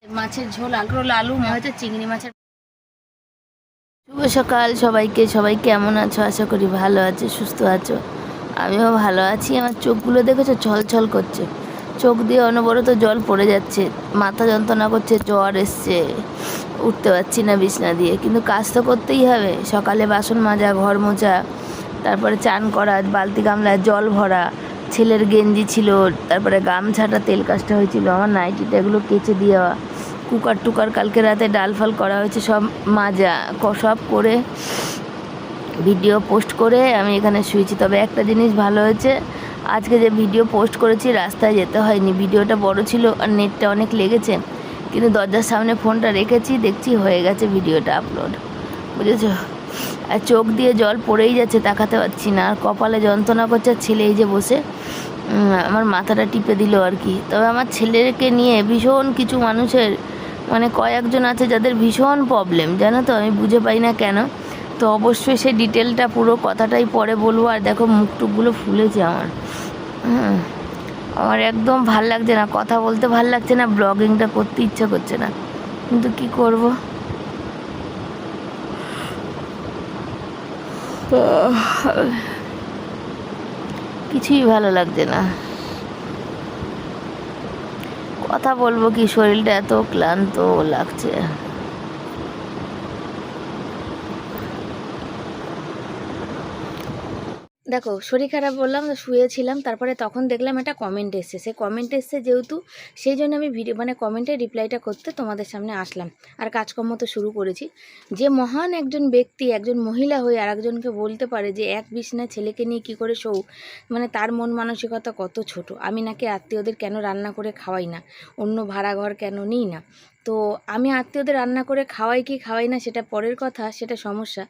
মাছের ঝোল আলু মনে হচ্ছে চিংড়ি মাছের। শুভ সকাল সবাইকে, সবাই কেমন আছো? আশা করি ভালো আছো, সুস্থ আছো। আমিও ভালো আছি। আমার চোখগুলো দেখেছো ছলছল করছে, চোখ দিয়ে অনবরত জল পড়ে যাচ্ছে, মাথা যন্ত্রণা করছে, জ্বর এসছে, উঠতে পারছি না বিছনা দিয়ে। কিন্তু কাজ তো করতেই হবে। সকালে বাসন মাজা, ঘর মোছা, তারপরে চান করা, বালতি গামলায় জল ভরা, ছেলের গেঞ্জি ছিল, তারপরে গামছাটা তেল কাজটা হয়েছিল, আমার নাইটিটা এগুলো কেচে দেওয়া, কুকার টুকার কালকে রাতে ডাল ফাল করা হয়েছে, সব মাজা সব করে ভিডিও পোস্ট করে আমি এখানে শুয়েছি। তবে একটা জিনিস ভালো হয়েছে, আজকে যে ভিডিও পোস্ট করেছি রাস্তায় যেতে হয়নি। ভিডিওটা বড় ছিল আর নেটটা অনেক লেগেছে, কিন্তু দরজার সামনে ফোনটা রেখেছি, দেখছি হয়ে গেছে ভিডিওটা আপলোড, বুঝেছো? আর চোখ দিয়ে জল পড়েই যাচ্ছে, তাকাতে পারছি না, আর কপালে যন্ত্রণা করছে। ছেলে এই যে বসে আমার মাথাটা টিপে দিল আর কি। তবে আমার ছেলেকে নিয়ে ভীষণ কিছু মানুষের মানে কয়েকজন আছে যাদের ভীষণ প্রবলেম, জানো তো, আমি বুঝে পাই না কেন। তো অবশ্যই সে ডিটেলটা পুরো কথাটাই পরে বলবো। আর দেখো মুখ টুকগুলো ফুলেছে আমার, আমার একদম ভাল লাগছে না, কথা বলতে ভাল লাগছে না, ব্লগিংটা করতে ইচ্ছা করছে না, কিন্তু কি করব। কিছুই ভালো লাগছে না, কথা বলবো কি, শরীরটা এত ক্লান্ত লাগছে। দেখো শরীর খারাপ বললাম, শুয়েছিলাম, তারপরে তখন দেখলাম একটা কমেন্ট এসছে। সে কমেন্ট এসছে যেহেতু, সেই জন্য আমি ভিডিও কমেন্টের রিপ্লাইটা করতে তোমাদের সামনে আসলাম। আর কাজকর্ম তো শুরু করেছি। যে মহান একজন ব্যক্তি, একজন মহিলা হয়ে আর একজনকে বলতে পারে যে এক বিছনায় ছেলেকে নিয়ে কি করে শোও, তার মন মানসিকতা কত ছোট। আমি নাকি আত্মীয়দের কেন রান্না করে খাওয়াই না, অন্য ভাড়া ঘর কেন নিই না। তো আমি আত্মীয়দের রান্না করে খাওয়াই কি খাওয়াই না সেটা পরের কথা, সেটা সমস্যা।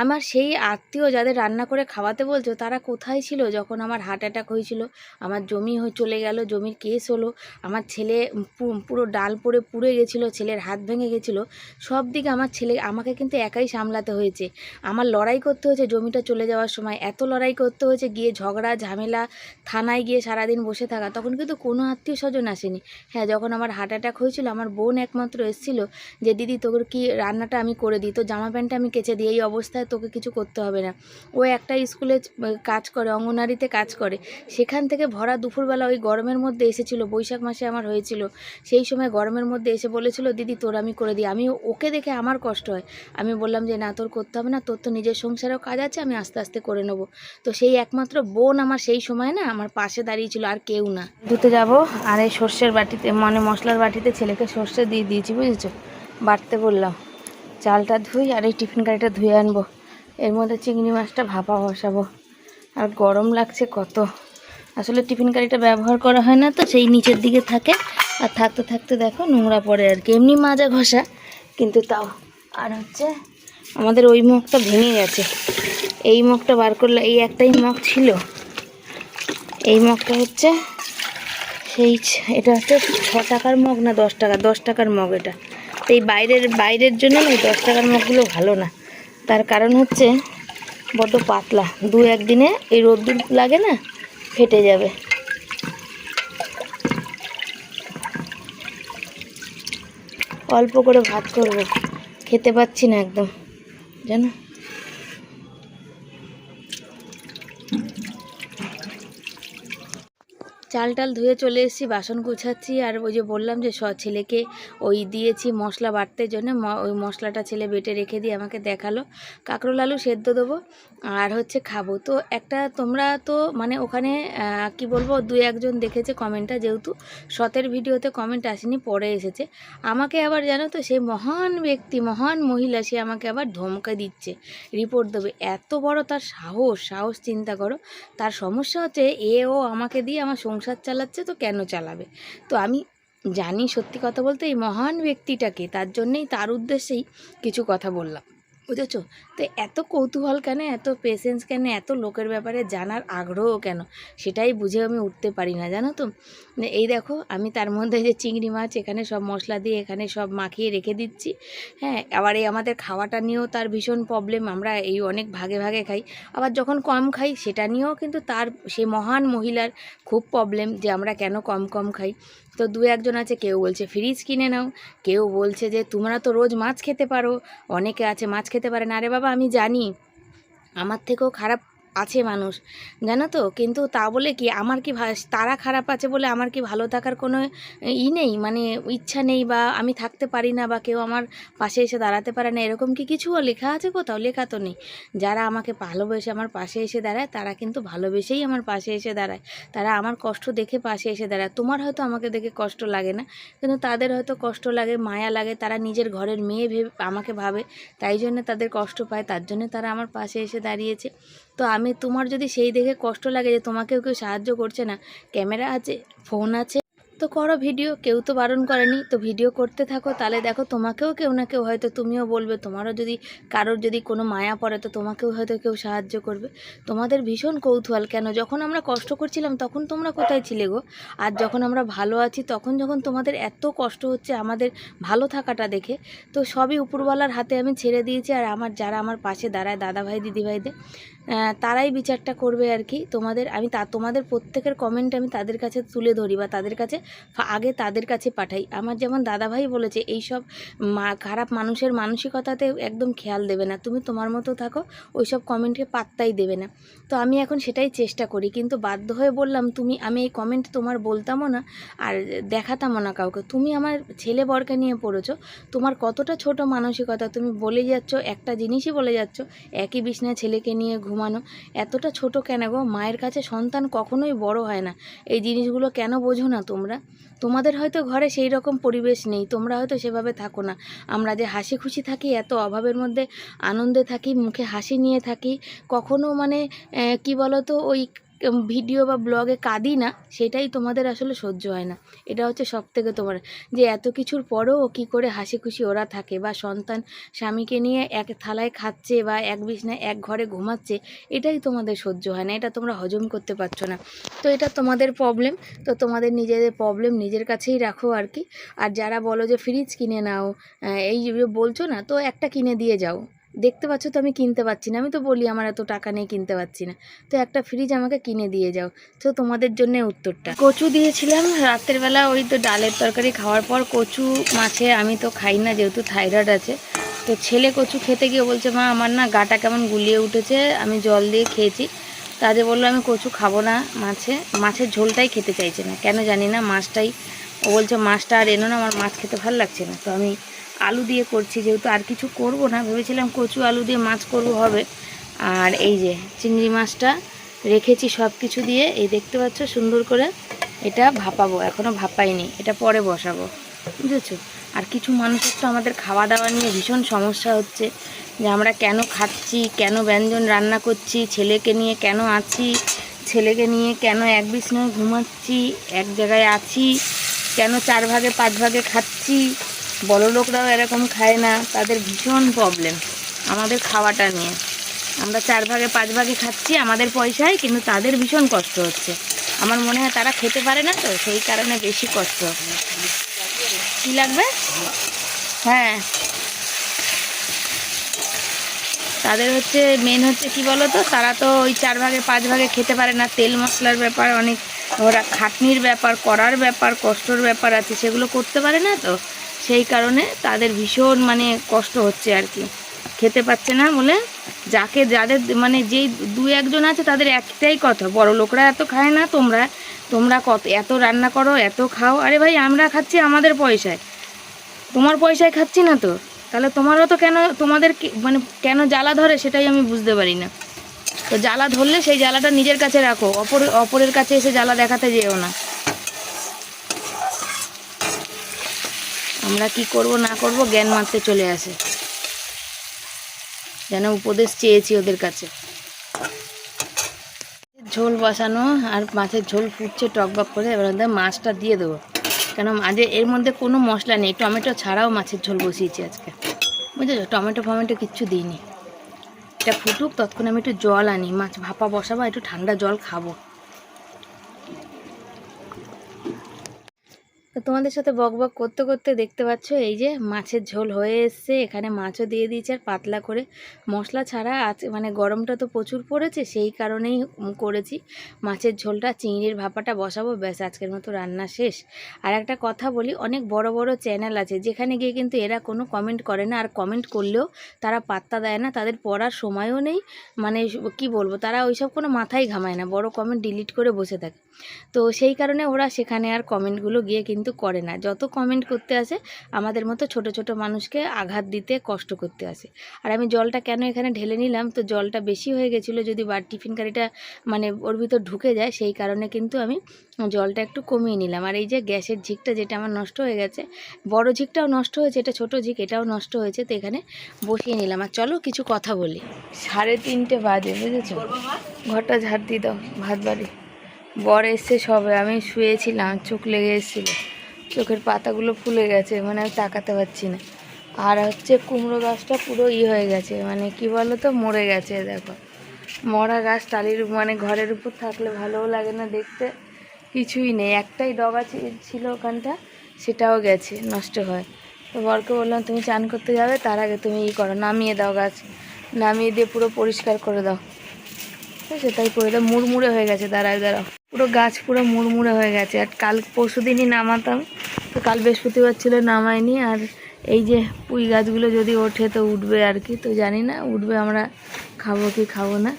আমার সেই আত্মীয় যাদের রান্না করে খাওয়াতে বলছো, তারা কোথায় ছিল যখন আমার হার্ট অ্যাটাক হয়েছিল, আমার জমি চলে গেল, জমির কেস হলো, আমার ছেলে পুরো ডাল পড়ে পুড়ে গেছিলো, ছেলের হাত ভেঙে গেছিলো, সব দিকে আমার ছেলে আমাকে কিন্তু একাই সামলাতে হয়েছে। আমার লড়াই করতে হয়েছে জমিটা চলে যাওয়ার সময়, এত লড়াই করতে হয়েছে, গিয়ে ঝগড়া ঝামেলা, থানায় গিয়ে সারাদিন বসে থাকা, তখন কিন্তু কোনো আত্মীয় স্বজন আসেনি। হ্যাঁ, যখন আমার হার্ট অ্যাটাক হয়েছিল, আমার বোন একমাত্র এসেছিলো যে দিদি তোর কি রান্নাটা আমি করে দিই, তো জামা প্যান্টটা আমি কেচে দিই, এই অবস্থায় তোকে কিছু করতে হবে না। ও একটা স্কুলে কাজ করে, অঙ্গনারীতে কাজ করে, সেখান থেকে ভরা দুপুরবেলা ওই গরমের মধ্যে এসেছিলো, বৈশাখ মাসে আমার হয়েছিল, সেই সময় গরমের মধ্যে এসে বলেছিল দিদি তোর আমি করে দিই। আমি ওকে দেখে আমার কষ্ট হয়, আমি বললাম যে না তোর করতে হবে না, তোর তো নিজের সংসারেও কাজ আছে, আমি আস্তে আস্তে করে নেবো। তো সেই একমাত্র বোন আমার সেই সময় না আমার পাশে দাঁড়িয়েছিল, আর কেউ না। ধুতে যাব, আর এই সর্ষের বাটিতে মশলার বাটিতে ছেলেকে সর্ষে দিয়ে দিয়েছি, বুঝেছো, বাটতে বললাম। চালটা ধুই আর এই টিফিন কারিটা ধুয়ে আনবো, এর মধ্যে চিংড়ি মাছটা ভাপা বসাবো। আর গরম লাগছে কত, আসলে টিফিন কারিটা ব্যবহার করা হয় না তো, সেই নিচের দিকে থাকে, আর থাকতে থাকতে দেখো নোংরা পড়ে আর কি, এমনি মাজা ঘষা কিন্তু তাও। আর হচ্ছে আমাদের ওই মগটা ভেঙে গেছে, এই মগটা বার করলে, এই একটাই মগ ছিল, এই মগটা হচ্ছে সেই, এটা হচ্ছে 6 টাকার মগ না 10 টাকা, 10 টাকার মগ এটা। তো এই বাইরের জন্য না এই 10 টাকার মগগুলো ভালো না, তার কারণ হচ্ছে বড্ড পাতলা, 2-1 দিনে এই রোদ্দুর লাগে না, ফেটে যাবে। অল্প করে ভাত করব, খেতে পাচ্ছি না একদম, জানো। চাল টাল ধুয়ে চলে এসেছি, বাসন গুছাচ্ছি। আর ওই যে বললাম যে ছেলেকে ওই দিয়েছি মশলা বাটতে জন্য, ওই মশলাটা ছেলে বেটে রেখে দিয়ে আমাকে দেখালো। কাঁকরোল আলু সেদ্ধ দেবো আর হচ্ছে খাবো। তো একটা তোমরা তো ওখানে কি বলবো, 2-1 জন দেখেছে কমেন্টটা, যেহেতু সতের ভিডিওতে কমেন্ট আসেনি, পরে এসেছে। আমাকে আবার জানো তো, সেই মহান ব্যক্তি, মহান মহিলা, সে আমাকে আবার ধমকে দিচ্ছে, রিপোর্ট দেবে। এত বড় তার সাহস চিন্তা করো। তার সমস্যা হচ্ছে ও আমাকে দিয়ে আমার সংসার চালাচ্ছে, তো কেন চালাবে। তো আমি জানি সত্যি কথা বলতে এই মহান ব্যক্তিটাকে, তার জন্যেই, তার উদ্দেশ্যেই কিছু কথা বললাম। বুঝেছো? তো এত কৌতূহল কেন, এত পেশেন্স কেন, এত লোকের ব্যাপারে জানার আগ্রহ কেন, সেটাই বুঝে আমি উঠতে পারি না, জানো তো। এই দেখো আমি তার মধ্যে যে চিংড়ি মাছ এখানে সব মশলা দিয়ে এখানে সব মাখিয়ে রেখে দিচ্ছি। হ্যাঁ, আবার এই আমাদের খাওয়াটা নিয়েও তার ভীষণ প্রবলেম, আমরা এই অনেক ভাগে ভাগে খাই, আবার যখন কম খাই সেটা নিয়েও কিন্তু তার সেই মহান মহিলার খুব প্রবলেম যে আমরা কেন কম কম খাই। তো দু একজন আছে, কেউ বলছে ফ্রিজ কিনে নাও, কেউ বলছে যে তোমরা তো রোজ মাছ খেতে পারো, অনেকে আছে মাছ খেতে পারে না। আরে বাবা, আমি জানি আমার থেকেও খারাপ আছে মানুষ, জানো তো, কিন্তু তা বলে কি আমার কি তারা খারাপ আছে বলে আমার কি ভালো থাকার কোনো নেই, মানে ইচ্ছা নেই, বা আমি থাকতে পারি না, বা কেউ আমার পাশে এসে দাঁড়াতে পারে না, এরকম কি কিছুও লেখা আছে কোথাও? লেখা তো নেই। যারা আমাকে ভালোবেসে আমার পাশে এসে দাঁড়ায় তারা কিন্তু ভালোবেসেই আমার পাশে এসে দাঁড়ায়, তারা আমার কষ্ট দেখে পাশে এসে দাঁড়ায়। তোমার হয়তো আমাকে দেখে কষ্ট লাগে না, কিন্তু তাদের হয়তো কষ্ট লাগে, মায়া লাগে, তারা নিজের ঘরের মেয়ে ভেবে আমাকে ভাবে, তাই জন্য তাদের কষ্ট পায়, তার জন্য তারা আমার পাশে এসে দাঁড়িয়েছে। তো আমি, তোমার যদি সেই দেখে কষ্ট লাগে যে তোমাকেও কেউ সাহায্য করছে না, ক্যামেরা আছে, ফোন আছে, তো করো ভিডিও, কেউ তো বারণ করেনি, তো ভিডিও করতে থাকো, তাহলে দেখো তোমাকেও কেউ না কেউ হয়তো, তুমিও বলবে, তোমারও যদি কারোর যদি কোনো মায়া পড়ে তো তোমাকেও হয়তো কেউ সাহায্য করবে। তোমাদের ভীষণ কৌতূহল কেন, যখন আমরা কষ্ট করছিলাম তখন তোমরা কোথায় ছিলে গো? আর যখন আমরা ভালো আছি তখন যখন তোমাদের এত কষ্ট হচ্ছে আমাদের ভালো থাকাটা দেখে, তো সবই উপরওয়ালার হাতে আমি ছেড়ে দিয়েছি। আর আমার যারা আমার পাশে দাঁড়ায়, দাদাভাই দিদিভাইদের, তারাই বিচারটা করবে আর কি তোমাদের। আমি তোমাদের প্রত্যেকের কমেন্ট আমি তাদের কাছে তুলে ধরি, বা তাদের কাছে আগে তাদের কাছে পাঠাই। আমার যেমন দাদাভাই বলেছে, এইসব খারাপ মানুষের মানসিকতাতে একদম খেয়াল দেবে না, তুমি তোমার মতো থাকো, ওইসব কমেন্টকে পাত্তাই দেবে না। তো আমি এখন সেটাই চেষ্টা করি, কিন্তু বাধ্য হয়ে বললাম, আমি এই কমেন্ট তোমার বলতামও না আর দেখাতামও না কাউকে। তুমি আমার ছেলে বরকে নিয়ে পড়েছো, তোমার কতটা ছোট মানসিকতা, তুমি বলে যাচ্ছ একটা জিনিসই বলে যাচ্ছ, একই বিছনায় ছেলেকে নিয়ে ঘুমানো, এতটা ছোট কেন গো? মায়ের কাছে সন্তান কখনোই বড় হয় না, এই জিনিসগুলো কেন বোঝো না তোমরা? তোমাদের হয়তো ঘরে সেই রকম পরিবেশ নেই, তোমরা হয়তো সেভাবে থাকো না। আমরা যে হাসি খুশি থাকি, এত অভাবের মধ্যে আনন্দে থাকি, মুখে হাসি নিয়ে থাকি, কখনো মানে কি বলো তো, ওই ভিডিও বা ব্লগে কাঁদি না, সেটাই তোমাদের আসলে সহ্য হয় না। এটা হচ্ছে সব থেকে তোমার, যে এত কিছুর পরেও কী করে হাসি খুশি ওরা থাকে, বা সন্তান স্বামীকে নিয়ে এক থালায় খাচ্ছে বা এক বিছনায় এক ঘরে ঘুমাচ্ছে, এটাই তোমাদের সহ্য হয় না, এটা তোমরা হজম করতে পারছো না। তো এটা তোমাদের প্রবলেম, তো তোমাদের নিজেদের প্রবলেম নিজের কাছেই রাখো আর কি। আর যারা বলো যে ফ্রিজ কিনে নাও, এই যে বলছো না, তো একটা কিনে দিয়ে যাও। দেখতে পাচ্ছ তো আমি কিনতে পারছি না, আমি তো বলি আমার এত টাকা নেই, কিনতে পারছি না, তো একটা ফ্রিজ আমাকে কিনে দিয়ে যাও। তো তোমাদের জন্য উত্তরটা। কচু দিয়েছিলাম রাতের বেলা, ওই তো ডালের তরকারি খাওয়ার পর কচু মাছে, আমি তো খাই না যেহেতু থাইরয়েড আছে। তো ছেলে কচু খেতে গিয়ে বলছে, মা আমার না গাটা কেমন গুলিয়ে উঠেছে, আমি জল দিয়ে খেয়েছি। তাদের বললো আমি কচু খাবো না, মাছের ঝোলটাই খেতে চাইছে না, কেন জানি না, মাছটাই ও বলছে মাছটা আর এনো না, আমার মাছ খেতে ভালো লাগছে না। তো আমি আলু দিয়ে করছি, যেহেতু আর কিছু করব না, ভেবেছিলাম কচু আলু দিয়ে মাছ করব হবে। আর এই যে চিংড়ি মাছটা রেখেছি সব কিছু দিয়ে, এই দেখতে পাচ্ছ সুন্দর করে, এটা ভাপাবো, এখনও ভাপাইনি, এটা পরে বসাবো, বুঝেছো? আর কিছু মানুষের তো আমাদের খাওয়া দাওয়া নিয়ে ভীষণ সমস্যা হচ্ছে, যে আমরা কেন খাচ্ছি, কেন ব্যঞ্জন রান্না করছি, ছেলেকে নিয়ে কেন আছি, ছেলেকে নিয়ে কেন এক বিছানায় ঘুমাচ্ছি, এক জায়গায় আছি, কেন 4 ভাগে 5 ভাগে খাচ্ছি। বড় লোকরাও এরকম খায় না, তাদের ভীষণ প্রবলেম আমাদের খাওয়াটা নিয়ে। আমরা 4 ভাগে 5 ভাগে খাচ্ছি আমাদের পয়সায়, কিন্তু তাদের ভীষণ কষ্ট হচ্ছে। আমার মনে হয় তারা খেতে পারে না, তো সেই কারণে বেশি কষ্ট। কী লাগবে? হ্যাঁ, তাদের হচ্ছে মেন হচ্ছে কি বলো তো, তারা তো ওই 4 ভাগে 5 ভাগে খেতে পারে না, তেল মশলার ব্যাপার অনেক, ওরা খাটনির ব্যাপার, করার ব্যাপার, কষ্টর ব্যাপার আছে, সেগুলো করতে পারে না, তো সেই কারণে তাদের ভীষণ মানে কষ্ট হচ্ছে আর কি, খেতে পাচ্ছে না বলে। যাদের মানে যেই 2-1 জন আছে তাদের একটাই কথা, বড় লোকরা এত খায় না, তোমরা কত এত রান্না করো, এত খাও। আরে ভাই, আমরা খাচ্ছি আমাদের পয়সায়, তোমার পয়সায় খাচ্ছি না তো, তাহলে তোমারও তো কেন, তোমাদের মানে কেন জ্বালা ধরে সেটাই আমি বুঝতে পারি না। তো জ্বালা ধরলে সেই জ্বালাটা নিজের কাছে রাখো, অপরের কাছে এসে জ্বালা দেখাতে যেও না। আমরা কি করব না করব জ্ঞান মারতে চলে আসে, যেন উপদেশ চেয়েছি ওদের কাছে। ঝোল বসানো, আর মাছের ঝোল ফুটছে টকবক করে, এবার মাছটা দিয়ে দেবো, কেন আজ এর মধ্যে কোনো মশলা নেই, টমেটো ছাড়াও মাছের ঝোল বসিয়েছি আজকে, বুঝেছো, টমেটো ফমেটো কিচ্ছু দিইনি। এটা ফুটুক, ততক্ষণ আমি একটু জল আনি, মাছ ভাপা বসাবো, একটু ঠান্ডা জল খাবো। তো তোমাদের সাথে বক বক করতে করতে দেখতে পাচ্ছ এই যে মাছের ঝোল হয়ে এসছে। এখানে মাছও দিয়ে দিয়েছে আর পাতলা করে, মশলা ছাড়া আছে, মানে গরমটা তো প্রচুর পড়েছে সেই কারণেই করেছি। মাছের ঝোলটা, চিংড়ির ভাপাটা বসাবো, ব্যাস আজকের মতো রান্না শেষ। আর একটা কথা বলি, অনেক বড় বড় চ্যানেল আছে যেখানে গিয়ে কিন্তু এরা কোনো কমেন্ট করে না, আর কমেন্ট করলেও তারা পাত্তা দেয় না, তাদের পড়ার সময়ও নেই। মানে কি বলবো, তারা ওইসব কোনো মাথায় ঘামায় না, বড় কমেন্ট ডিলিট করে বসে থাকে। তো সেই কারণে ওরা সেখানে আর কমেন্টগুলো গিয়ে কিন্তু করে না। যত কমেন্ট করতে আসে আমাদের মতো ছোট ছোট মানুষকে আঘাত দিতে, কষ্ট করতে আসে। আর আমি জলটা কেন এখানে ঢেলে নিলাম, তো জলটা বেশি হয়ে গেছিলো, যদি টিফিন কারিটা মানে ওর ভিতর ঢুকে যায়, সেই কারণে কিন্তু আমি জলটা একটু কমিয়ে নিলাম। আর এই যে গ্যাসের ঝিকটা যেটা আমার নষ্ট হয়ে গেছে, বড় ঝিকটাও নষ্ট হয়েছে, এটা ছোট ঝিক, এটাও নষ্ট হয়েছে, তো এখানে বসিয়ে নিলাম। আর চলো কিছু কথা বলি। 3:30 বাজে, বুঝেছো? ঘরটা ঝাড় দিয়ে দাও, ভাত বাড়ি। বর এসছে সবে, আমি শুয়েছিলাম, চোখ লেগে এসেছিলো, চোখের পাতাগুলো ফুলে গেছে, মানে আমি তাকাতে পারছি না। আর হচ্ছে কুমড়ো গাছটা পুরো হয়ে গেছে, মানে কি বলো তো, মরে গেছে। দেখো, মরা গাছ টালির, মানে ঘরের উপর থাকলে ভালোও লাগে না দেখতে, কিছুই নেই। একটাই ডগা ছিল ওখানটা, সেটাও গেছে, নষ্ট হয়। তো বরকে বললাম তুমি চান করতে যাবে, তার আগে তুমি করো, নামিয়ে দাও গাছ, নামিয়ে দিয়ে পুরো পরিষ্কার করে দাও। ঠিক আছে, তাই করে দাও। মুড়মুড়ে হয়ে গেছে, দাঁড়াও, পুরো গাছ পুরো মুড়মুড়ে হয়ে গেছে। আর কাল পরশু দিনই নামাতাম, তো কাল বৃহস্পতিবার ছিল, নামাইনি। আর এই যে পুঁই গাছগুলো যদি ওঠে তো উঠবে আর কি, তো জানি না উঠবে, আমরা খাবো কি খাবো না।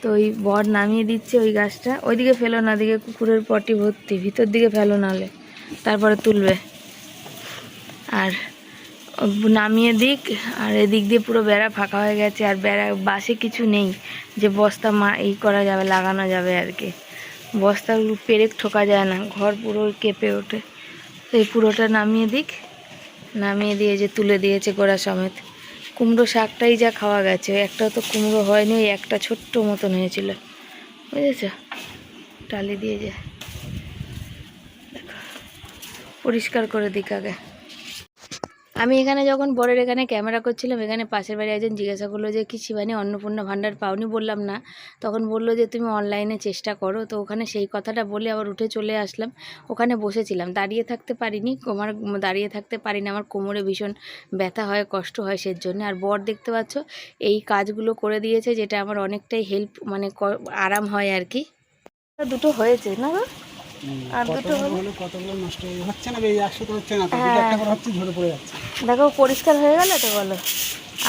তো ওই বর নামিয়ে দিচ্ছে ওই গাছটা, ওইদিকে ফেলো না, দিকে কুকুরের পটি ভর্তি, ভিতর দিকে ফেলো, নাহলে তারপরে তুলবে। আর নামিয়ে দিক, আর এদিক দিয়ে পুরো বেড়া ফাঁকা হয়ে গেছে, আর বেড়া বাসে কিছু নেই যে বস্তা করা যাবে, লাগানো যাবে আর কি। বস্তাগুলো পেরেক ঠোকা যায় না, ঘর পুরো কেঁপে ওঠে। তো এই পুরোটা নামিয়ে দিক, নামিয়ে দিয়ে যে তুলে দিয়েছে গোড়া সমেত। কুমড়ো শাকটাই যা খাওয়া গেছে, একটাও তো কুমড়ো হয়নি, ওই একটা ছোট্ট মতন হয়েছিল, বুঝেছ? টালি দিয়ে যে পরিষ্কার করে দিক আগে। আমি এখানে যখন বরের এখানে ক্যামেরা করছিলাম, এখানে পাশের বাড়ি একজন জিজ্ঞাসা করলো যে কি শিবানী অন্নপূর্ণা ভাণ্ডার পাওনি? বললাম না। তখন বললো যে তুমি অনলাইনে চেষ্টা করো। তো ওখানে সেই কথাটা বলে আবার উঠে চলে আসলাম। ওখানে বসেছিলাম, দাঁড়িয়ে থাকতে পারিনি, দাঁড়িয়ে থাকতে পারিনি, আমার কোমরে ভীষণ ব্যথা হয়, কষ্ট হয়, সেজন্য। আর বর দেখতে পাচ্ছ এই কাজগুলো করে দিয়েছে, যেটা আমার অনেকটাই হেল্প, মানে আরাম হয় আর কি। দুটো হয়েছে না, আর দুটো হলো, কতগুলো নষ্ট হচ্ছে না, এই 100 তো হচ্ছে না, তো একটা করে হচ্ছে, ঝরে পড়ে যাচ্ছে। দেখো পরিষ্কার হয়ে গেল তো, বলো।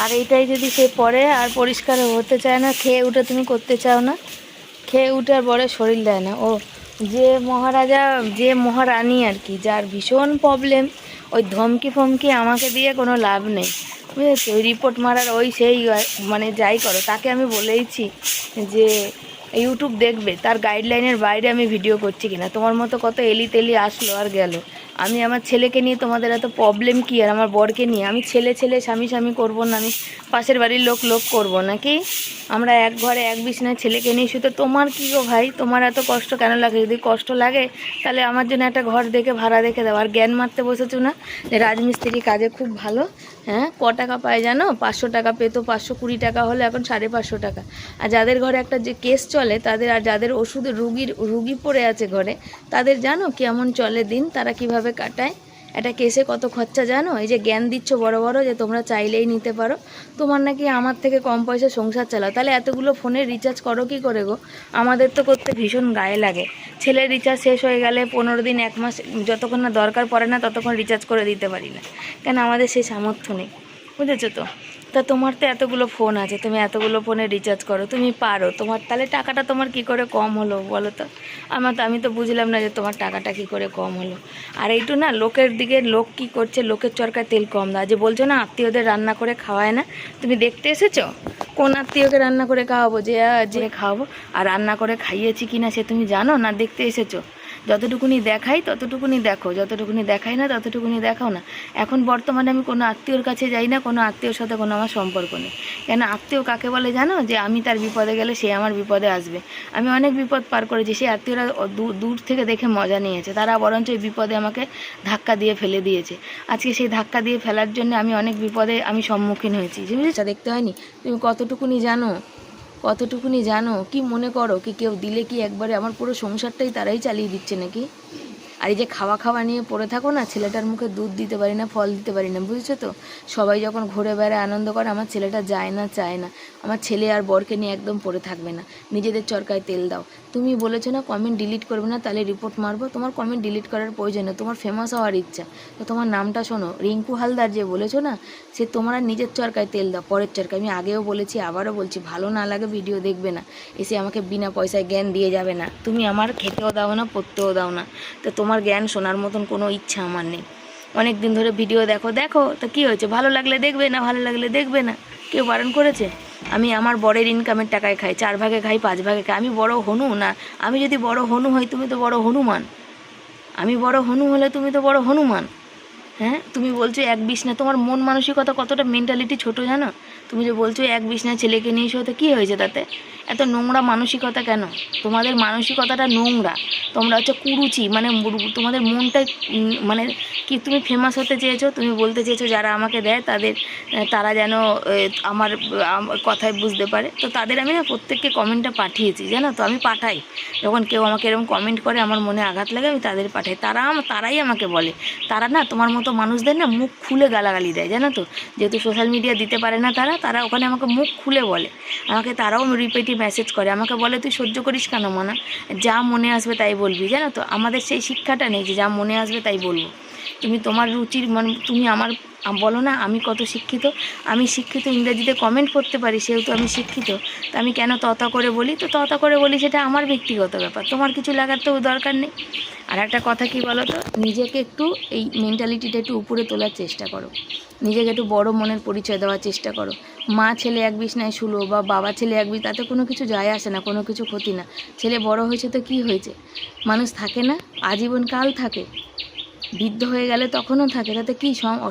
আর এইটাই যদি সে পরে আর পরিষ্কার হতে চায় না, খেয়ে উঠে তুমি করতে চাও না, খেয়ে উঠে আর বরের শরীর দেয় না। ও যে মহারাজা, যে মহারানী আর কি, যার ভীষণ প্রবলেম, ওই ধমকি ফমকি আমাকে দিয়ে কোনো লাভ নেই, বুঝেছো? ওই রিপোর্ট মারার ওই সেই, মানে যাই করো, তাকে আমি বলেইছি যে ইউটিউব দেখবে, তার গাইডলাইনের বাইরে আমি ভিডিও করছি কিনা। তোমার মতো কত এলি তেলি আসলো আর গেল, আমি আমার ছেলেকে নিয়ে তোমাদের এত প্রবলেম কি? আর আমার বরকে নিয়ে আমি ছেলে স্বামী করবো না? আমি পাশের বাড়ির লোক করবো নাকি? আমরা এক ঘরে এক বিছানায় ছেলেকে নিয়ে শুতে, তোমার কী গো ভাই, তোমার এত কষ্ট কেন লাগে? যদি কষ্ট লাগে তাহলে আমার জন্য একটা ঘর দেখে ভাড়া দেখে দাও। আর জ্ঞান মারতে বসেছো না যে রাজমিস্ত্রি কাজে খুব ভালো। হ্যাঁ, ক টাকা পায় জানো? 500 টাকা পেতো, 520 টাকা হলো এখন 550 টাকা। আর যাদের ঘরে একটা যে কেস চলে তাদের, আর যাদের ওষুধ রুগী পড়ে আছে ঘরে, তাদের জানো কেমন চলে দিন, তারা কিভাবে কাটায়? একটা কেসে কত খরচা জানো? এই যে জ্ঞান দিচ্ছ বড় বড় যে তোমরা চাইলেই নিতে পারো, তোমার নাকি আমার থেকে কম পয়সা সংসার চালাও, তাহলে এতগুলো ফোনের রিচার্জ করো কি করে গো? আমাদের তো করতে ভীষণ গায়ে লাগে। ছেলের রিচার্জ শেষ হয়ে গেলে 15 দিন 1 মাস যতক্ষণ না দরকার পড়ে না ততক্ষণ রিচার্জ করে দিতে পারি না, কেন আমাদের সেই সামর্থ্য নেই, বুঝেছো তো? তা তোমার তো এতগুলো ফোন আছে, তুমি এতগুলো ফোনে রিচার্জ করো, তুমি পারো, তোমার তাহলে টাকাটা তোমার কি করে কম হলো বলো তো? আমি তো বুঝলাম না যে তোমার টাকাটা কি করে কম হলো। আর এইটু না, লোকের দিকে লোক কি করছে, লোকের চরকায় তেল কম দাও। যে বলছো না আত্মীয়দের রান্না করে খাওয়ায় না, তুমি দেখতে এসেছো? কোন আত্মীয়কে রান্না করে খাওয়াবো? যে খাওয়াবো, আর রান্না করে খাইয়েছি কিনা সে তুমি জানো না? দেখতে এসেছো? যতটুকুনি দেখাই ততটুকুনি দেখো, যতটুকুনি দেখাই না ততটুকুনি দেখাও না। এখন বর্তমানে আমি কোনো আত্মীয়র কাছে যাই না, কোনো আত্মীয়র সাথে কোনো আমার সম্পর্ক নেই। কেন আত্মীয় কাকে বলে জানো? যে আমি তার বিপদে গেলে সে আমার বিপদে আসবে। আমি অনেক বিপদ পার করেছি, সেই আত্মীয়রা দূর থেকে দেখে মজা নিয়েছে, তারা বরঞ্চ এই বিপদে আমাকে ধাক্কা দিয়ে ফেলে দিয়েছে। আজকে সেই ধাক্কা দিয়ে ফেলার জন্য আমি অনেক বিপদে আমি সম্মুখীন হয়েছি। বুঝেছো? দেখতে হয়নি? তুমি কতটুকুনি জানো, কতটুকুনি জানো? কি মনে করো কি কেউ দিলে কি একবারে আমার পুরো সংসারটাই তারাই চালিয়ে দিচ্ছে নাকি? আর এই যে খাওয়া খাওয়া নিয়ে পড়ে থাকো না, ছেলেটার মুখে দুধ দিতে পারি না, ফল দিতে পারি না, বুঝেছো তো? সবাই যখন ঘুরে বেড়ায় আনন্দ করে, আমার ছেলেটা যায় না, চায় না। আমার ছেলে আর বরকে নিয়ে একদম পড়ে থাকবে না, নিজেদের চরকায় তেল দাও। তুমি বলেছো না কমেন্ট ডিলিট করবে না, তাহলে রিপোর্ট মারবো। তোমার কমেন্ট ডিলিট করার প্রয়োজন নেই, তোমার ফেমাস হওয়ার ইচ্ছা। তো তোমার নামটা শোনো, রিঙ্কু হালদার যে বলেছো না, সে তোমার আর নিজের চরকায় তেল দাও, পরের চরকায়। আমি আগেও বলেছি, আবারও বলছি, ভালো না লাগে ভিডিও দেখবে না, এসে আমাকে বিনা পয়সায় জ্ঞান দিয়ে যাবে না। তুমি আমার খেতেও দাও না, পড়তেও দাও না, তো তোমার জ্ঞান শোনার মতন কোনো ইচ্ছা আমার নেই। অনেক দিন ধরে ভিডিও দেখো, দেখো তো কী হয়েছে? ভালো লাগলে দেখবে, না ভালো লাগলে দেখবে না, কেউ বারণ করেছে? আমি আমার বরের ইনকামের টাকায় খাই, 4 ভাগে খাই, 5 ভাগে খাই। আমি বড় হনু না? আমি যদি বড় হনু হই, তুমি তো বড় হনুমান। আমি বড় হনু হলে তুমি তো বড় হনুমান। হ্যাঁ, তুমি বলছো এক বিছনা, তোমার মন মানসিকতা কতটা মেন্টালিটি ছোট জানো? তুমি যে বলছো এক বিছনা ছেলেকে নিয়ে এসো, তো কী হয়েছে তাতে? এত নোংরা মানসিকতা কেন? তোমাদের মানসিকতাটা নোংরা, তোমরা হচ্ছে কুরুচি, মানে তোমাদের মনটাই মানে কি, তুমি ফেমাস হতে চেয়েছো, তুমি বলতে চেয়েছো যারা আমাকে দেয় তারা যেন আমার কথায় বুঝতে পারে। তো তাদের আমি না প্রত্যেককে কমেন্টটা পাঠিয়েছি, জানো তো? আমি পাঠাই, যখন কেউ আমাকে এরকম কমেন্ট করে আমার মনে আঘাত লাগে, আমি তাদের পাঠাই। তারাই আমাকে বলে, তারা না তোমার মতো মানুষদের না মুখ খুলে গালাগালি দেয়, জানো তো? যেহেতু সোশ্যাল মিডিয়া দিতে পারে না তারা ওখানে আমাকে মুখ খুলে বলে। আমাকে তারাও রিপিটে মেসেজ করে, আমাকে বলে তুই সহ্য করিস কেন মানা, যা মনে আসবে তাই বলবি, জানো তো? আমাদের সেই শিক্ষাটা নেই যে যা মনে আসবে তাই বলবো। তুমি তোমার রুচির তুমি আমার বলো না আমি কত শিক্ষিত। আমি শিক্ষিত, ইংরেজিতে কমেন্ট করতে পারি, সেহেতু আমি শিক্ষিত। তো আমি কেন ততা করে বলি? তো ততা করে বলি, সেটা আমার ব্যক্তিগত ব্যাপার, তোমার কিছু লাগার তো দরকার নেই। আর একটা কথা কি বলো তো, নিজেকে একটু এই মেন্টালিটিটা একটু উপরে তোলার চেষ্টা করো, নিজেকে একটু বড় মনের পরিচয় দেওয়ার চেষ্টা করো। মা ছেলে এক বিছনায় শুলো বা বাবা ছেলে এক তাতে কোনো কিছু যায় আসে না, কোনো কিছু ক্ষতি না। ছেলে বড় হয়েছে তো কি হয়েছে? মানুষ থাকে না, আজীবন কাল থাকে, বৃদ্ধ হয়ে গেলে তখনও থাকে, তাতে কি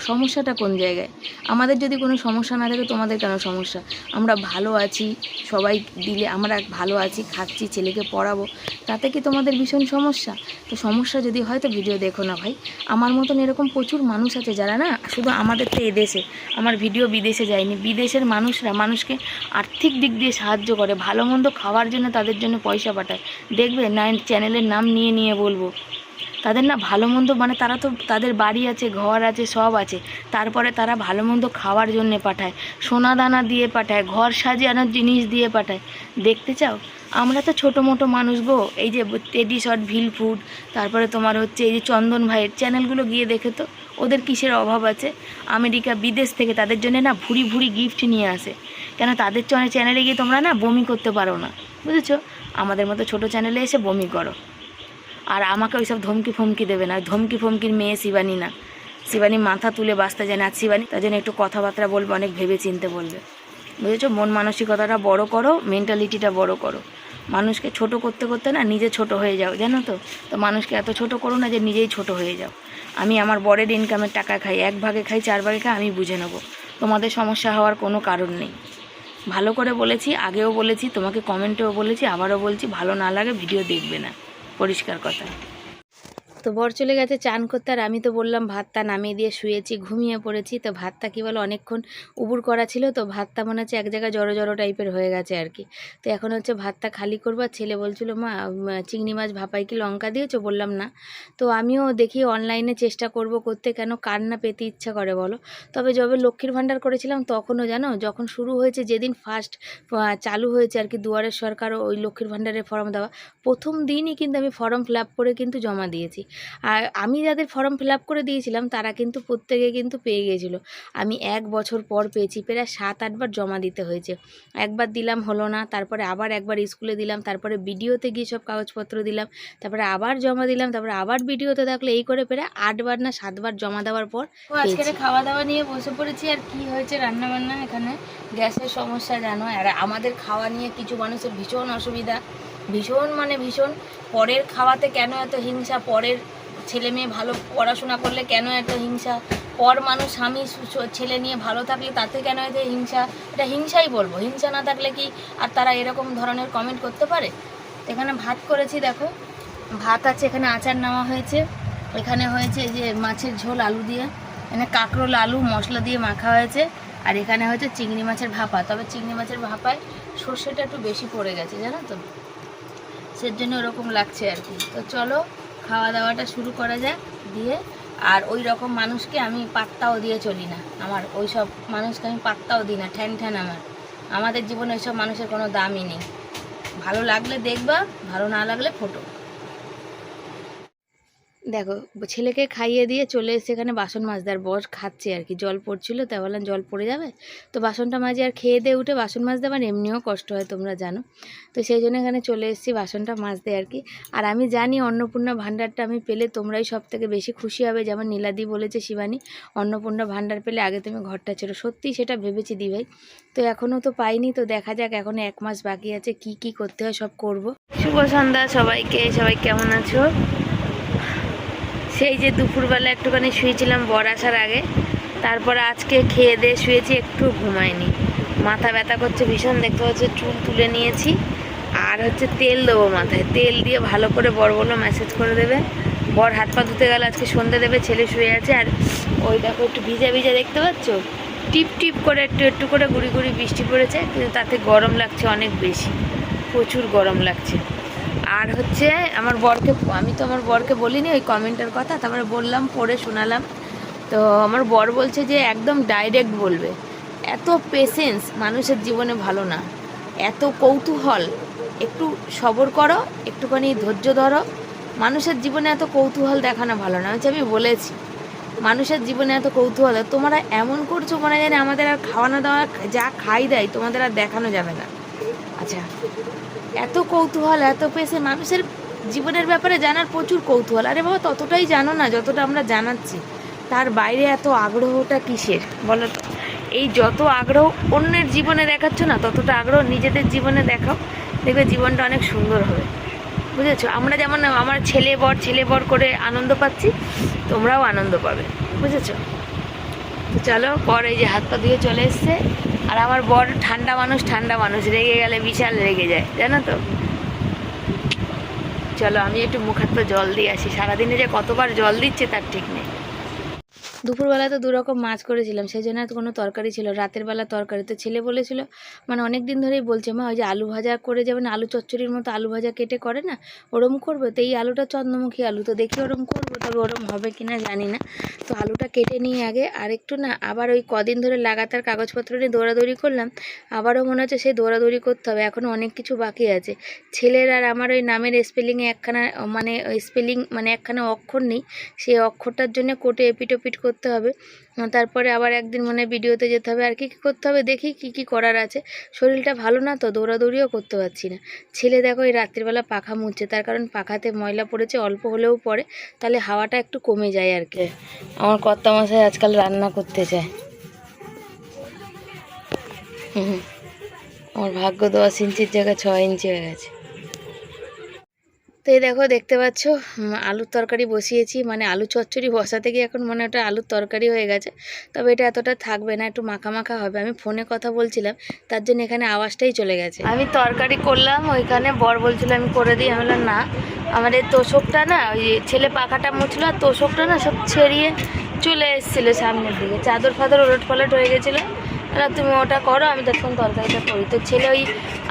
সমস্যাটা কোন জায়গায়? আমাদের যদি কোনো সমস্যা না থাকে, তোমাদের কেন সমস্যা? আমরা ভালো আছি, সবাই দিলে আমরা ভালো আছি, খাচ্ছি, ছেলেকে পড়াবো, তাতে কি তোমাদের ভীষণ সমস্যা? তো সমস্যা যদি হয় তো ভিডিও দেখো না ভাই। আমার মতন এরকম প্রচুর মানুষ আছে যারা না, শুধু আমাদের তো এদেশে, আমার ভিডিও বিদেশে যায়নি, বিদেশের মানুষরা মানুষকে আর্থিক দিক দিয়ে সাহায্য করে, ভালো মন্দ খাওয়ার জন্য তাদের জন্য পয়সা পাঠায়। দেখবে না, চ্যানেলের নাম নিয়ে বলবো, তাদের না ভালো মন্দ, মানে তারা তো তাদের বাড়ি আছে, ঘর আছে, সব আছে, তারপরে তারা ভালো মন্দ খাওয়ার জন্যে পাঠায়, সোনা দানা দিয়ে পাঠায়, ঘর সাজানোর জিনিস দিয়ে পাঠায়। দেখতে চাও? আমরা তো ছোটো মোটো মানুষ গো। এই যে টেডি শট, ভিল ফুড, তারপরে তোমার হচ্ছে এই যে চন্দন ভাইয়ের চ্যানেলগুলো গিয়ে দেখে তো, ওদের কিসের অভাব আছে? আমেরিকা, বিদেশ থেকে তাদের জন্য না ভুরি ভুরি গিফট নিয়ে আসে। কেন তাদের চ্যানেলে গিয়ে তোমরা না বমি করতে পারো না, বুঝেছো? আমাদের মতো ছোটো চ্যানেলে এসে বমি করো। আর আমাকে ওইসব ধমকি ফমকি দেবে না, ধমকি ফমকির মেয়ে শিবানী না। শিবানী মাথা তুলে বাঁচতে যায় না, আর শিবানী তার জন্য একটু কথাবার্তা বলবে, অনেক ভেবে চিনতে বলবে, বুঝেছো? মন মানসিকতাটা বড় করো, মেন্টালিটিটা বড় করো। মানুষকে ছোট করতে করতে না নিজে ছোট হয়ে যাও, জানো তো? তো মানুষকে এত ছোট করো না যে নিজেই ছোট হয়ে যাও। আমি আমার বরের ইনকামের টাকা খাই, 1 ভাগে খাই, 4 ভাগে খাই, আমি বুঝে নেবো, তোমাদের সমস্যা হওয়ার কোনো কারণ নেই। ভালো করে বলেছি, আগেও বলেছি, তোমাকে কমেন্টেও বলেছি, আবারও বলছি, ভালো না লাগে ভিডিও দেখবে না, পরিষ্কার কথা। তো বর চলে গেছে চান করতে, আর আমি তো বললাম ভাতটা নামিয়ে দিয়ে শুয়েছি, ঘুমিয়ে পড়েছি। তো ভাতটা কী বলো, অনেকক্ষণ উবুর করা ছিল, তো ভাতটা মনে হচ্ছে এক জায়গায় জড়ো জড়ো টাইপের হয়ে গেছে আর কি। তো এখন হচ্ছে ভাতটা খালি করবো। আর ছেলে বলছিল মা চিংড়ি মাছ ভাপাই কি লঙ্কা দিয়েছো? বললাম না। তো আমিও দেখি অনলাইনে চেষ্টা করব করতে, কেন কার না পেতে ইচ্ছা করে বলো? তবে যবে লক্ষ্মীর ভাণ্ডার করেছিলাম তখনও জানো, যখন শুরু হয়েছে, যেদিন ফার্স্ট চালু হয়েছে আর কি, দুয়ারের সরকার ওই লক্ষ্মীর ভাণ্ডারের ফর্ম দেওয়া, প্রথম দিনই কিন্তু আমি ফর্ম ফিল আপ করে কিন্তু জমা দিয়েছি। আর আমি যাদের ফর্ম ফিল আপ করে দিয়েছিলাম তারা কিন্তু প্রত্যেকে কিন্তু পেয়ে গিয়েছিলো। আমি 1 বছর পর পেয়েছি, প্রায় 7-8 বার জমা দিতে হয়েছে। একবার দিলাম, হলো না, তারপরে আবার একবার স্কুলে দিলাম, তারপরে বিডিওতে গিয়ে সব কাগজপত্র দিলাম, তারপরে আবার জমা দিলাম, তারপরে আবার বিডিওতে দেখলে, এই করে প্রায় 8 বার না 7 বার জমা দেওয়ার পর আজকে খাওয়া দাওয়া নিয়ে বসে পড়েছি। আর কি হয়েছে রান্নাবান্না, এখানে গ্যাসের সমস্যা জানো, আর আমাদের খাওয়া নিয়ে কিছু মানুষের ভীষণ অসুবিধা, ভীষণ মানে ভীষণ। পরের খাওয়াতে কেন এত হিংসা, পরের ছেলে মেয়ে ভালো পড়াশোনা করলে কেন এত হিংসা, পর মানুষ স্বামী ছেলে নিয়ে ভালো থাকলে তাতে কেন এত হিংসা, এটা হিংসাই বলবো। হিংসা না থাকলে কি আর তারা এরকম ধরনের কমেন্ট করতে পারে? এখানে ভাত করেছি, দেখো ভাত আছে, এখানে আচার নেওয়া হয়েছে, এখানে হয়েছে এই যে মাছের ঝোল আলু দিয়ে, এখানে কাঁকরোল আলু মশলা দিয়ে মাখা হয়েছে, আর এখানে হচ্ছে চিংড়ি মাছের ভাপা। তবে চিংড়ি মাছের ভাপায় সর্ষেটা একটু বেশি পড়ে গেছে জানো তো, সের জন্য ওরকম লাগছে আর কি। তো চলো খাওয়া দাওয়াটা শুরু করা যাক দিয়ে। আর ওই রকম মানুষকে আমি পাত্তাও দিয়ে চলি না, আমার ওই সব মানুষকে আমি পাত্তাও দিই না, ঠ্যান ঠ্যান আমাদের জীবনে ওইসব মানুষের কোনো দামই নেই। ভালো লাগলে দেখবা, ভালো না লাগলে ফটো। দেখো ছেলেকে খাইয়ে দিয়ে চলে এসে এখানে বাসন মাজতে, আর বর খাচ্ছে আর কি, জল পড়ছিল তাই বললাম জল পড়ে যাবে তো বাসনটা মাজি, আর খেয়ে দিয়ে উঠে বাসন মাজতে আমার এমনিও কষ্ট হয় তোমরা জানো, তো সেই জন্য এখানে চলে এসেছি বাসনটা মাজতে আর কি। আর আমি জানি অন্নপূর্ণা ভাণ্ডারটা আমি পেলে তোমরাই সব থেকে বেশি খুশি হবে, যেমন নীলাদি বলেছে শিবানী অন্নপূর্ণা ভাণ্ডার পেলে আগে তুমি ঘরটা ছিল, সত্যিই সেটা ভেবেছি দি ভাই। তো এখনও তো পাইনি, তো দেখা যাক, এখনও 1 মাস বাকি আছে, কি কি করতে হয় সব করব। শুভ সন্ধ্যা সবাইকে, সবাই কেমন আছো? সেই যে দুপুরবেলা একটুখানি শুয়েছিলাম বর আসার আগে, তারপর আজকে খেয়ে দিয়ে শুয়েছি, একটু ঘুমাইনি, মাথা ব্যথা করছে ভীষণ, দেখতে হচ্ছে চুল তুলে নিয়েছি, আর হচ্ছে তেল দেবো মাথায়, তেল দিয়ে ভালো করে বর বললো ম্যাসেজ করে দেবে। বর হাত পা ধুতে গেলে আজকে সন্ধে দেবে, ছেলে শুয়ে আছে, আর ওই দেখো একটু ভিজা ভিজা দেখতে পাচ্ছ, টিপ টিপ করে একটু একটু করে গুড়ি গুড়ি বৃষ্টি পড়েছে, কিন্তু তাতে গরম লাগছে অনেক বেশি, প্রচুর গরম লাগছে। আর হচ্ছে আমার বরকে, আমি তো আমার বরকে বলিনি ওই কমেন্টের কথা, তারপরে বললাম, পড়ে শোনালাম, তো আমার বর বলছে যে একদম ডাইরেক্ট বলবে, এত পেশেন্স মানুষের জীবনে ভালো না, এত কৌতূহল, একটু সবর করো, একটুখানি ধৈর্য ধরো, মানুষের জীবনে এত কৌতূহল দেখানো ভালো না। হচ্ছে আমি বলেছি মানুষের জীবনে এত কৌতূহল, তোমরা এমন করছো মনে জানে আমাদের আর খাওয়ানো দাওয়া যা খাই দেয় তোমাদের আর দেখানো যাবে না। আচ্ছা এত কৌতূহল, এত পেশে, মানুষের জীবনের ব্যাপারে জানার প্রচুর কৌতূহল, আরে বাবা ততটাই জানো না যতটা আমরা জানাচ্ছি, তার বাইরে এত আগ্রহটা কিসের বলো তো? এই যত আগ্রহ অন্যের জীবনে দেখাচ্ছ না, ততটা আগ্রহ নিজেদের জীবনে দেখাও, দেখবে জীবনটা অনেক সুন্দর হবে, বুঝেছো? আমরা যেমন আমার ছেলে বর করে আনন্দ পাচ্ছি, তোমরাও আনন্দ পাবে, বুঝেছো? তো চলো, বর এই যে হাত পা ধুয়ে চলে এসছে, আর আমার বর ঠান্ডা মানুষ, রেগে গেলে বিশাল রেগে যায় জানো তো। চলো আমি একটু মুখ হাত পা জল দিয়ে আসি, সারাদিনে যে কতবার জল দিচ্ছে তার ঠিক নেই। দুপুরবেলা তো 2 রকম মাছ করেছিলাম, সেই জন্য কোনো তরকারি ছিল, রাতের বেলা তরকারি। তো ছেলে বলেছিল, মানে অনেক দিন ধরেই বলছে, মা ওই যে আলু ভাজা করে যেমন আলু চচ্চড়ির মতো আলু ভাজা কেটে করে না, ওরম করবো। তো এই আলুটা চন্দ্রমুখী আলু, তো দেখি ওরম করবো, তবে ওরম হবে কি না জানি না। তো আলুটা কেটে নিয়ে আগে, আর একটু না আবার ওই কদিন ধরে লাগাতার কাগজপত্র নিয়ে দৌড়াদৌড়ি করলাম, আবারও মনে হচ্ছে সেই দৌড়াদৌড়ি করতে হবে, এখনও অনেক কিছু বাকি আছে। ছেলের আর আমার ওই নামের স্পেলিংয়ে একখানা মানে স্পেলিং মানে একখানা অক্ষর নেই, সেই অক্ষরটার জন্য কোটে এপিটোপিট করতে হবে, তারপরে আবার একদিন মানে ভিডিওতে যেতে হবে, আর কি কী করতে হবে দেখি কি কি করার আছে। শরীরটা ভালো না তো, দৌড়াদৌড়িও করতে পারছি না। ছেলে দেখো এই রাত্রিবেলা পাখা মুছছে, তার কারণ পাখাতে ময়লা পড়েছে, অল্প হলেও পড়ে, তাহলে হাওয়াটা একটু কমে যায় আর কি। আমার কর্তামশাই আজকাল রান্না করতে চায়, আমার ভাগ্য 10 ইঞ্চির জায়গায় 6 ইঞ্চি হয়ে গেছে। তো এই দেখো দেখতে পাচ্ছ আলুর তরকারি বসিয়েছি, মানে আলু চচ্চড়ি বসাতে গিয়ে এখন মনে ওটা আলুর তরকারি হয়ে গেছে, তবে এটা এতটা থাকবে না, একটু মাখা মাখা হবে। আমি ফোনে কথা বলছিলাম তার জন্য এখানে আওয়াজটাই চলে গেছে। আমি তরকারি করলাম, ওইখানে বর বলছিল আমি করে দিই, আমি বললাম না, আমার এই তোষকটা না, ওই ছেলে পাখাটা মুছলো, আর তোষকটা না সব ছেড়িয়ে চলে এসেছিলো সামনের দিকে, চাদর ফাদর ওলট পালট হয়ে গেছিলো, তুমি ওটা করো, আমি তখন তরকারিটা করি। তো ছেলে ওই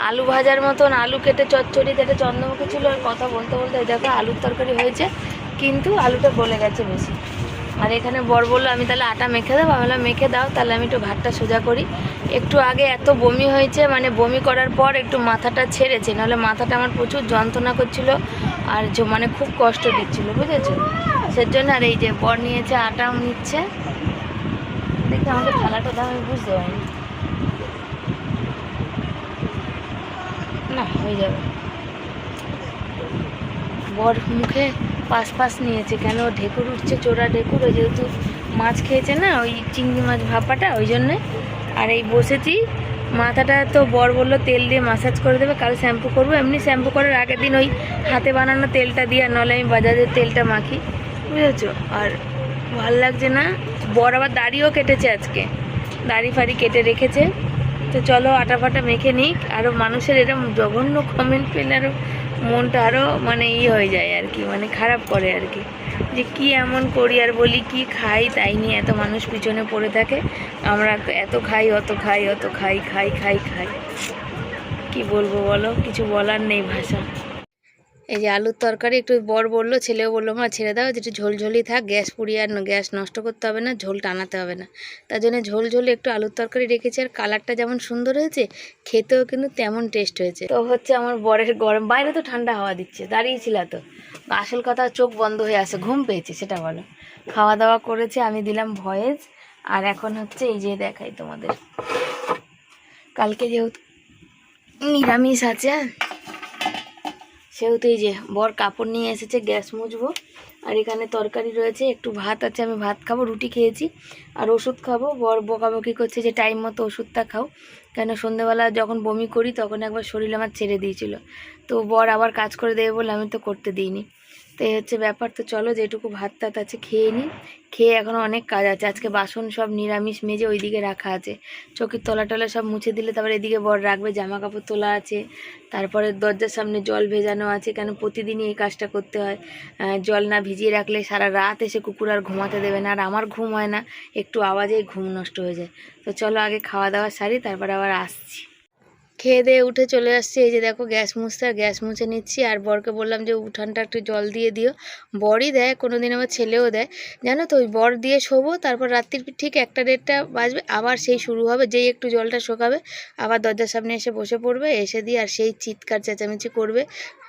আলু ভাজার মতন আলু কেটে চচ্চড়ি, যেটা চন্দ্রমুখী ছিল, আর কথা বলতে বলতে দেখো আলুর তরকারি হয়েছে, কিন্তু আলুটা গলে গেছে বেশি। আর এখানে বর বললো আমি তাহলে আটা মেখে দেবো, আমি বললাম মেখে দাও, তাহলে আমি একটু ভাতটা সোজা করি। একটু আগে এত বমি হয়েছে, মানে বমি করার পর একটু মাথাটা ছেড়েছে, নাহলে মাথাটা আমার প্রচুর যন্ত্রণা করছিল, আর মানে খুব কষ্ট দিচ্ছিল, বুঝেছো? সেজন্য আর এই যে বর নিয়েছে, আটাও নিচ্ছে, দেখি আমাকে থালাটা দাও, আমি বুঝতে পারিনি, না হয়ে যাবে। বর মুখে পাশ নিয়েছে, কেন ঢেকুর উঠছে, চোরা ঢেকুর, ওই যেহেতু মাছ খেয়েছে না, ওই চিংড়ি মাছ ভাপাটা, ওই জন্যে। আর এই বসেছি মাথাটা তো বর বললো তেল দিয়ে মাসাজ করে দেবে, কাল শ্যাম্পু করবো। এমনি শ্যাম্পু করার আগের দিন ওই হাতে বানানো তেলটা দিয়ে, আর নাহলে আমি বাজাজের তেলটা মাখি, বুঝেছো। আর ভাল লাগছে না। বর আবার দাড়িও কেটেছে আজকে, দাড়ি ফাড়ি কেটে রেখেছে। তো চলো আটা ফাটা মেখে নিক। আরও মানুষের এরকম জঘন্য কমেন্ট পেলে আরও মনটা আরও মানে হয়ে যায় আর কি, মানে খারাপ করে আর কি, যে কি এমন করি আর বলি কি খাই তাই নিয়ে এত মানুষ পিছনে পড়ে থাকে। আমরা এত খাই, অত খাই, অত খাই, খাই খাই খাই, কি বলবো বলো, কিছু বলার নেই ভাষা। এই যে আলুর তরকারি একটু বর বললো, ছেলেও বললো মা ছেড়ে দাও, যেটা ঝোলঝোলি থাক, গ্যাস পুড়িয়ে আর গ্যাস নষ্ট করতে হবে না, ঝোল টানাতে হবে না। তার জন্য ঝোলঝোলি একটু আলুর তরকারি রেখেছি। আর কালারটা যেমন সুন্দর হয়েছে, খেতেও কিন্তু তেমন টেস্ট হয়েছে। তো হচ্ছে আমার বরের গরম, বাইরে তো ঠান্ডা হাওয়া দিচ্ছে, দাঁড়িয়েছিল তো। আসল কথা চোখ বন্ধ হয়ে আসে, ঘুম পেয়েছে সেটা বলো। খাওয়া দাওয়া করেছে, আমি দিলাম ভয়েস। আর এখন হচ্ছে এই যে দেখাই তোমাদের, কালকে যেহেতু নিরামিষ আছে, সেহেতু এই যে বর কাপড় নিয়ে এসেছে, গ্যাস মুছবো। আর এখানে তরকারি রয়েছে, একটু ভাত আছে, আমি ভাত খাবো, রুটি খেয়েছি। আর ওষুধ খাবো। বর বকাবকি করছে যে টাইম মতো ওষুধটা খাও, কেন সন্ধ্যেবেলা যখন বমি করি তখন একবার শরীর আমার ছেড়ে দিয়েছিল। তো বর আবার কাজ করে দেবে বলে আমি তো করতে দিইনি। তো এই হচ্ছে ব্যাপার। তো চলো যেটুকু ভাত টাত আছে খেয়ে নিই। খেয়ে এখনও অনেক কাজ আছে, আজকে বাসন সব নিরামিষ মেজে ওইদিকে রাখা আছে, চৌকির তলা টলা সব মুছে দিলে তারপরে এদিকে বর রাখবে, জামা কাপড় তোলা আছে, তারপরে দরজার সামনে জল ভেজানো আছে, কেন প্রতিদিনই এই কাজটা করতে হয়। জল না ভিজিয়ে রাখলে সারা রাত এসে কুকুর আর ঘুমাতে দেবে না, আর আমার ঘুম হয় না, একটু আওয়াজেই ঘুম নষ্ট হয়ে যায়। তো চলো আগে খাওয়া দাওয়া সারি, তারপরে আবার আসছি। খেয়ে দিয়ে উঠে চলে আসছি, এই যে দেখো গ্যাস মুছতে, আর গ্যাস মুছে নিচ্ছি। আর বরকে বললাম যে উঠানটা একটু জল দিয়ে দিও। বরই দেয়, কোনো দিন আমার ছেলেও দেয়, জানো তো। ওই বর দিয়ে শোবো, তারপর রাত্রির ঠিক 1-1:30 বাজবে, আবার সেই শুরু হবে, যেই একটু জলটা শোকাবে আবার দরজার সামনে এসে বসে পড়বে, এসে দিয়ে আর সেই চিৎকার চেঁচামেচি করবে,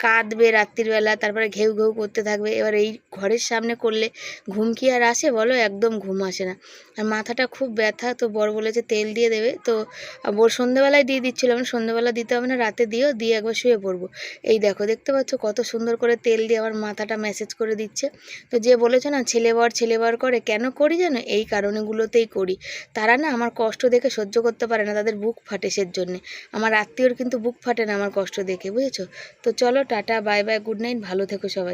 কাঁদবে রাত্রিবেলা, তারপরে ঘেউ ঘেউ করতে থাকবে। এবার এই ঘরের সামনে করলে ঘুম কি আর আসে বলো, একদম ঘুম আসে না। আর মাথাটা খুব ব্যথা, তো বর বলেছে তেল দিয়ে দেবে। তো বর সন্ধ্যেবেলায় দিয়ে দিচ্ছিলাম, সন্ধ্যেবেলা দিতে হবে না, রাতে দিও, দিয়ে একবার শুয়ে পড়বো। এই দেখো, দেখতে পাচ্ছ কত সুন্দর করে তেল দিয়ে আমার মাথাটা ম্যাসেজ করে দিচ্ছে। তো যে বলেছে না ছেলে বর করে, কেন করি জানো, এই কারণগুলোতেই করি। তারা না আমার কষ্ট দেখে সহ্য করতে পারে না, তাদের বুক ফাটে সের জন্যে। আমার আত্মীয়র কিন্তু বুক ফাটে না আমার কষ্ট দেখে, বুঝেছো। তো চলো tata, bye bye, good night, ভালো থেকো সবাই।